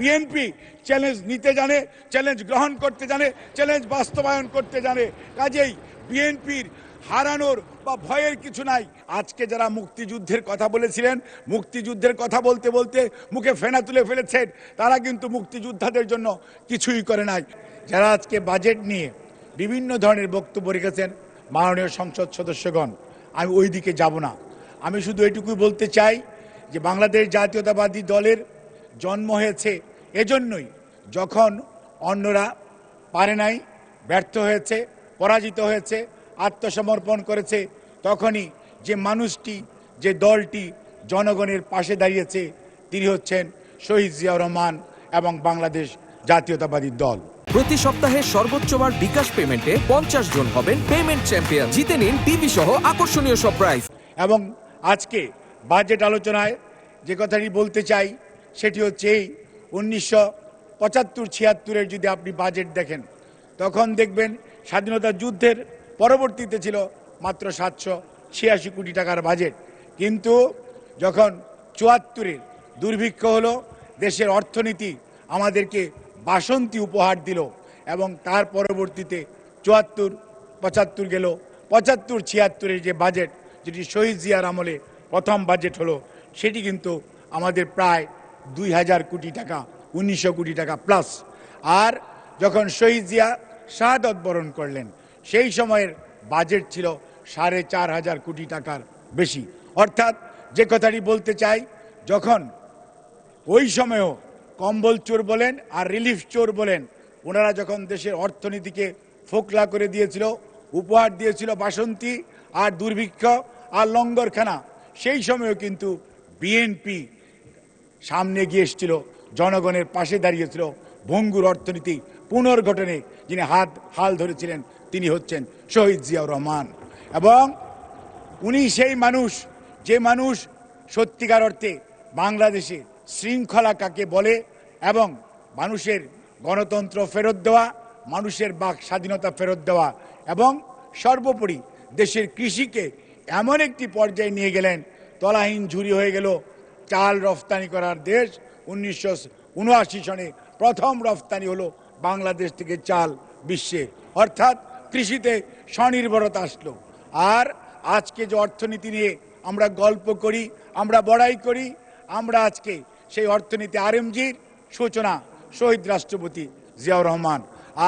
BNP challenge নিতে জানে, challenge গ্রহণ করতে জানে, চ্যালেঞ্জ বাস্তবায়ন করতে জানে। কাজেই বিএনপির হারানোর বা ভয়ের কিছু নাই। আজকে যারা মুক্তিযুদ্ধের কথা বলেছিলেন, মুক্তিযুদ্ধের কথা বলতে বলতে মুখে ফেনা তুলে ফেলেছেন, তারা কিন্তু মুক্তিযোদ্ধাদের জন্য কিছুই করে নাই। যারা আজকে বাজেট নিয়ে বিভিন্ন ধরনের বক্তব্য রেখেছেন, মাননীয় সংসদ সদস্যগণ, আমি ওই দিকে যাব না। আমি শুধু এটুকুই বলতে চাই যে বাংলাদেশ জাতীয়তাবাদী দলের জন্ম হয়েছে এজন্যই, যখন অন্যরা পারে নাই, ব্যর্থ হয়েছে, পরাজিত হয়েছে, আত্মসমর্পণ করেছে, তখনই যে মানুষটি, যে দলটি জনগণের পাশে দাঁড়িয়েছে, তিনি হচ্ছেন শহীদ জিয়াউর রহমান এবং বাংলাদেশ জাতীয়তাবাদী দল। প্রতি সপ্তাহে সর্বোচ্চবার বিকাশ পেমেন্টে 50 জন হবেন পেমেন্ট চ্যাম্পিয়ন। জিতে নিন টিভি সহ আকর্ষণীয় সব প্রাইজ। এবং আজকে বাজেট আলোচনায় যে কথাটি বলতে চাই সেটি হচ্ছে এই 1975-76-এর যদি আপনি বাজেট দেখেন, তখন দেখবেন স্বাধীনতা যুদ্ধের পরবর্তীতে ছিল মাত্র 786 কোটি টাকার বাজেট। কিন্তু যখন 74-এর দুর্ভিক্ষ হলো, দেশের অর্থনীতি আমাদেরকে বাসন্তী উপহার দিল, এবং তার পরবর্তীতে 74-75 গেল, 75-76-এর যে বাজেট, যেটি শহীদ জিয়ার আমলে প্রথম বাজেট হলো, সেটি কিন্তু আমাদের প্রায় 2000 কোটি টাকা, 1900 কোটি টাকা প্লাস। আর যখন শহীদ জিয়া শাহাদত বরণ করলেন, সেই সময়ের বাজেট ছিল 4500 কোটি টাকার বেশি। অর্থাৎ যে কথাটি বলতে চাই, যখন ওই সময়েও কম্বল চোর বলেন আর রিলিফ চোর বলেন, ওনারা যখন দেশের অর্থনীতিকে ফোকলা করে দিয়েছিল, উপহার দিয়েছিল বাসন্তী আর দুর্ভিক্ষ আর লঙ্গরখানা, সেই সময়ও কিন্তু বিএনপি সামনে গিয়ে এসেছিল, জনগণের পাশে দাঁড়িয়েছিল। ভঙ্গুর অর্থনীতি পুনর্গঠনে যিনি হাল ধরেছিলেন, তিনি হচ্ছেন শহীদ জিয়াউর রহমান। এবং উনি সেই মানুষ, যে মানুষ সত্যিকার অর্থে বাংলাদেশে শৃঙ্খলা কাকে বলে এবং মানুষের গণতন্ত্র ফেরত দেওয়া, মানুষের বাক স্বাধীনতা ফেরত দেওয়া, এবং সর্বোপরি দেশের কৃষিকে এমন একটি পর্যায়ে নিয়ে গেলেন, তলাহীন ঝুরি হয়ে গেল। চাল রফতানি করার দেশ, 1979 সনে প্রথম রফতানি হলো বাংলাদেশ থেকে চাল বিশ্বে, অর্থাৎ কৃষিতে স্বনির্ভরতা আসলো। আর আজকে যে অর্থনীতি নিয়ে আমরা গল্প করি, আমরা বড়াই করি, আমরা আজকে সেই অর্থনীতি আরএমজির সূচনা শহীদ রাষ্ট্রপতি জিয়াউর রহমান।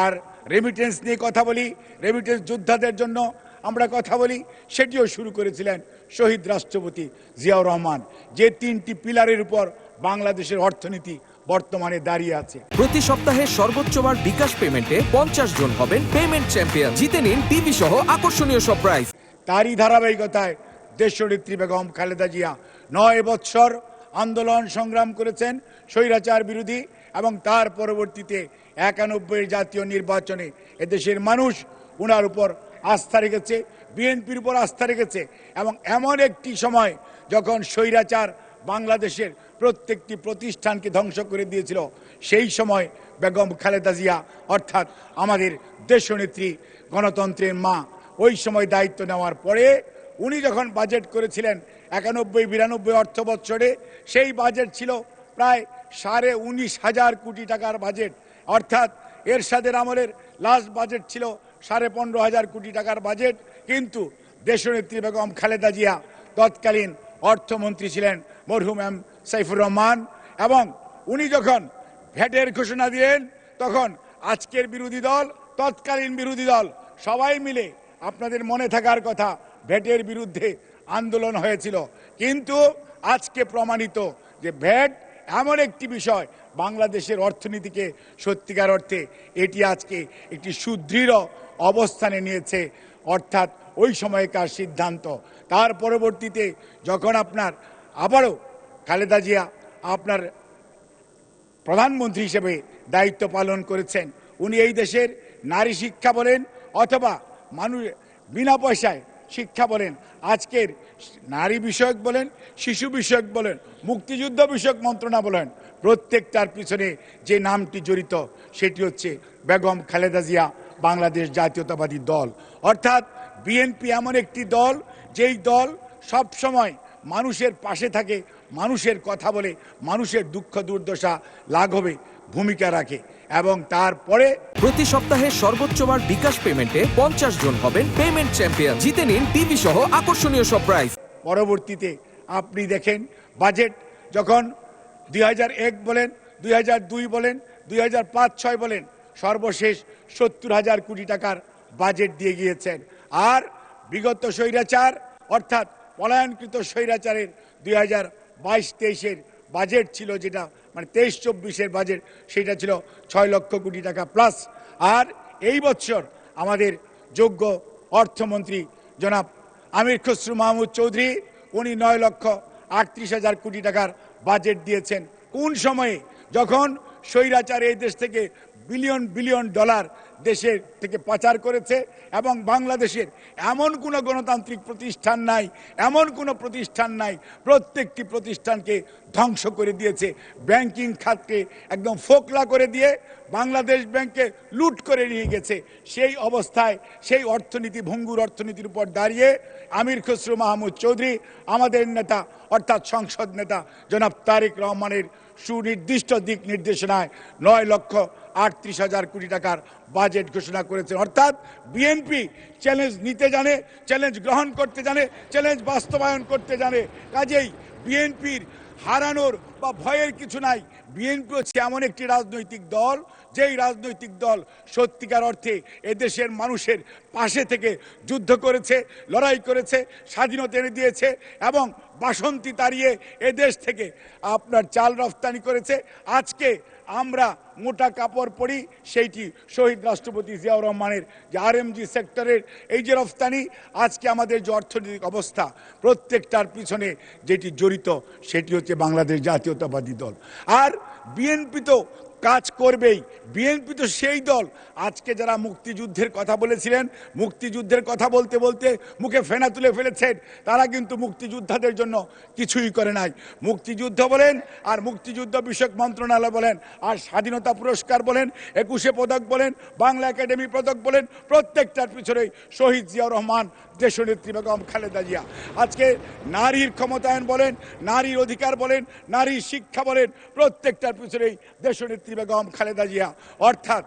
আর রেমিটেন্স নিয়ে কথা বলি, রেমিটেন্স যোদ্ধাদের জন্য আমরা কথা বলি, সেটিও শুরু করেছিলেন শহীদ রাষ্ট্রপতি জিয়াউর রহমান। যে 3টি পিলারের উপর বাংলাদেশের অর্থনীতি বর্তমানে দাঁড়িয়ে আছে। প্রতি সপ্তাহে সর্বোচ্চবার বিকাশ পেমেন্টে 50 জন হবেন পেমেন্ট চ্যাম্পিয়ন। জিতে নিন টিভি সহ আকর্ষণীয় সব প্রাইজ। তারই ধারাবাহিকতায় দেশনেত্রী বেগম খালেদা জিয়া 9 বৎসর আন্দোলন সংগ্রাম করেছেন স্বৈরাচার বিরোধী, এবং তার পরবর্তীতে 91 জাতীয় নির্বাচনে এদেশের মানুষ ওনার উপর আস্থা রেখেছে, বিএনপির উপর আস্থা রেখেছে। এবং এমন একটি সময় যখন স্বৈরাচার বাংলাদেশের প্রত্যেকটি প্রতিষ্ঠানকে ধ্বংস করে দিয়েছিল, সেই সময় বেগম খালেদা জিয়া অর্থাৎ আমাদের দেশনেত্রী, গণতন্ত্রের মা, ওই সময় দায়িত্ব নেওয়ার পরে উনি যখন বাজেট করেছিলেন 91-92 অর্থ বৎসরে, সেই বাজেট ছিল প্রায় 19,500 কোটি টাকার বাজেট। অর্থাৎ এরশাদের আমলের লাস্ট বাজেট ছিল 15,500 কোটি টাকার বাজেট। কিন্তু দেশনেত্রী বেগম খালেদা জিয়া তৎকালীন অর্থমন্ত্রী ছিলেন মরহুম এম সাইফুর রহমান, এবং উনি যখন ভ্যাটের ঘোষণা দিলেন, তখন আজকের বিরোধী দল, তৎকালীন বিরোধী দল সবাই মিলে, আপনাদের মনে থাকার কথা, ভ্যাটের বিরুদ্ধে আন্দোলন হয়েছিল। কিন্তু আজকে প্রমাণিত যে ভ্যাট এমন একটি বিষয় বাংলাদেশের অর্থনীতিকে সত্যিকার অর্থে এটি আজকে একটি সুদৃঢ় অবস্থানে নিয়েছে। অর্থাৎ ওই সময়কার সিদ্ধান্ত। তার পরবর্তীতে যখন আপনার আবারও খালেদা জিয়া আপনার প্রধানমন্ত্রী হিসেবে দায়িত্ব পালন করেছেন, উনি এই দেশের নারী শিক্ষা বলেন অথবা মানুষ বিনা পয়সায় শিক্ষা বলেন, আজকের নারী বিষয়ক বলেন, শিশু বিষয়ক বলেন, মুক্তিযুদ্ধ বিষয়ক মন্ত্রণা বলেন, প্রত্যেকটার পিছনে যে নামটি জড়িত সেটি হচ্ছে বেগম খালেদা জিয়া, বাংলাদেশ জাতীয়তাবাদী দল। অর্থাৎ বিএনপি এমন একটি দল, যেই দল সব সময় মানুষের পাশে থাকে, মানুষের কথা বলে মানুষের দুঃখ দুর্দশা লাঘবে ভূমিকা রাখে এবং তারপরে প্রতি সপ্তাহে সর্বোচ্চবার বিকাশ পেমেন্টে 50 জন হবেন পেমেন্ট চ্যাম্পিয়ন। জিতে নিন টিভি সহ আকর্ষণীয় সব প্রাইজ। পরবর্তীতে আপনি দেখেন বাজেট যখন 2001 বলেন, 2002 বলেন, 2005-06 বলেন, সর্বশেষ 70,000 কোটি টাকার বাজেট দিয়ে গিয়েছেন। আর বিগত স্বৈরাচার অর্থাৎ পলায়নকৃত স্বৈরাচারের 2022-23-এর বাজেট ছিল, যেটা মানে 23-24-এর বাজেট, সেটা ছিল 6 লক্ষ কোটি টাকা প্লাস। আর এই বছর আমাদের যোগ্য অর্থমন্ত্রী জনাব আমির খসরু মাহমুদ চৌধুরী, উনি 9,38,000 কোটি টাকার বাজেট দিয়েছেন। কোন সময়ে? যখন স্বৈরাচার এই দেশ থেকে বিলিয়ন বিলিয়ন ডলার দেশের থেকে পাচার করেছে এবং বাংলাদেশের এমন কোনো গণতান্ত্রিক প্রতিষ্ঠান নাই, এমন কোনো প্রতিষ্ঠান নাই, প্রত্যেকটি প্রতিষ্ঠানকে ধ্বংস করে দিয়েছে। ব্যাংকিং খাতকে একদম ফোকলা করে দিয়ে বাংলাদেশ ব্যাংকে লুট করে নিয়ে গেছে। সেই অবস্থায় সেই অর্থনীতি, ভঙ্গুর অর্থনীতির উপর দাঁড়িয়ে আমির খসরু মাহমুদ চৌধুরী, আমাদের নেতা অর্থাৎ সংসদ নেতা জনাব তারেক রহমানের সুনির্দিষ্ট দিক নির্দেশনায় 9,38,000 কোটি টাকার বাজেট ঘোষণা করেছেন। অর্থাৎ বিএনপি চ্যালেঞ্জ নিতে জানে, চ্যালেঞ্জ গ্রহণ করতে জানে, চ্যালেঞ্জ বাস্তবায়ন করতে জানে। কাজেই বিএনপির হারানোর বা ভয়ের কিছু নাই। বিএনপি হচ্ছে এমন একটি রাজনৈতিক দল, যেই রাজনৈতিক দল সত্যিকার অর্থে এদেশের মানুষের পাশে থেকে যুদ্ধ করেছে, লড়াই করেছে, স্বাধীনতা এনে দিয়েছে এবং বাসন্তী তাড়িয়ে এদেশ থেকে আপনার চাল রফতানি করেছে। আজকে আমরা মোটা কাপড় পরি, সেইটি শহীদ রাষ্ট্রপতি জিয়াউর রহমানের যে আরএমজি সেক্টরের এই যে রফতানি, আজকে আমাদের যে অর্থনৈতিক অবস্থা, প্রত্যেকটার পিছনে যেটি জড়িত সেটি হচ্ছে বাংলাদেশ জাতীয়তাবাদী দল। আর বিএনপি তো কাজ করবেই। বিএনপি তো সেই দল, আজকে যারা মুক্তিযুদ্ধের কথা বলেছিলেন, মুক্তিযুদ্ধের কথা বলতে বলতে মুখে ফেনা তুলে ফেলেছেন, তারা কিন্তু মুক্তিযোদ্ধাদের জন্য কিছুই করে নাই। মুক্তিযুদ্ধ বলেন আর মুক্তিযুদ্ধ বিষয়ক মন্ত্রণালয় বলেন আর স্বাধীনতা পুরস্কার বলেন, 21শে পদক বলেন, বাংলা একাডেমি পদক বলেন, প্রত্যেকটার পিছনে শহীদ জিয়াউর রহমান, দেশনেত্রী বেগম খালেদা জিয়া। আজকে নারীর ক্ষমতায়ন বলেন, নারীর অধিকার বলেন, নারীর শিক্ষা বলেন, প্রত্যেকটার পিছনেই দেশনেত্রী বেগম খালেদা জিয়া। অর্থাৎ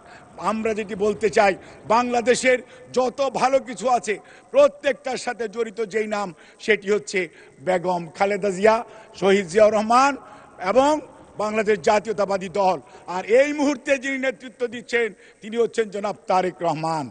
আমরা যেটি বলতে চাই, বাংলাদেশের যত ভালো কিছু আছে প্রত্যেকটার সাথে জড়িত যেই নাম, সেটি হচ্ছে বেগম খালেদা জিয়া, শহীদ জিয়াউর রহমান এবং বাংলাদেশ জাতীয়তাবাদী দল। আর এই মুহূর্তে যিনি নেতৃত্ব দিচ্ছেন তিনি হচ্ছেন জনাব তারেক রহমান।